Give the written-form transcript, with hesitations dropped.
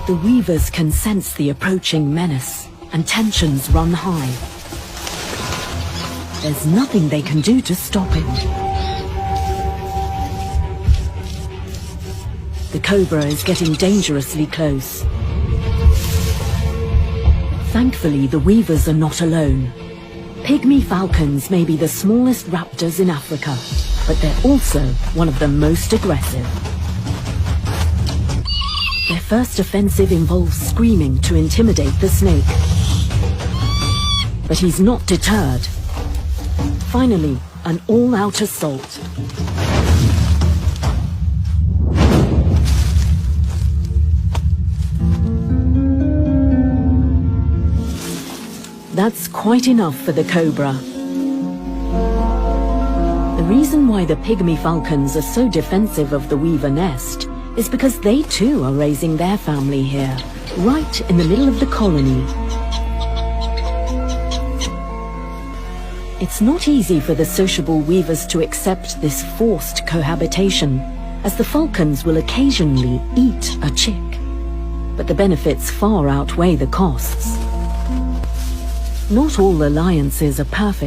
The weavers can sense the approaching menace, and tensions run high. There's nothing they can do to stop it. The cobra is getting dangerously close. Thankfully, the weavers are not alone. Pygmy falcons may be the smallest raptors in Africa, but they're also one of the most aggressive. Their first offensive involves screaming to intimidate the snake. But he's not deterred. Finally, an all-out assault. That's quite enough for the cobra. The reason why the pygmy falcons are so defensive of the weaver nest is because they too are raising their family here, right in the middle of the colony. It's not easy for the sociable weavers to accept this forced cohabitation, as the falcons will occasionally eat a chick. But the benefits far outweigh the costs. Not all alliances are perfect.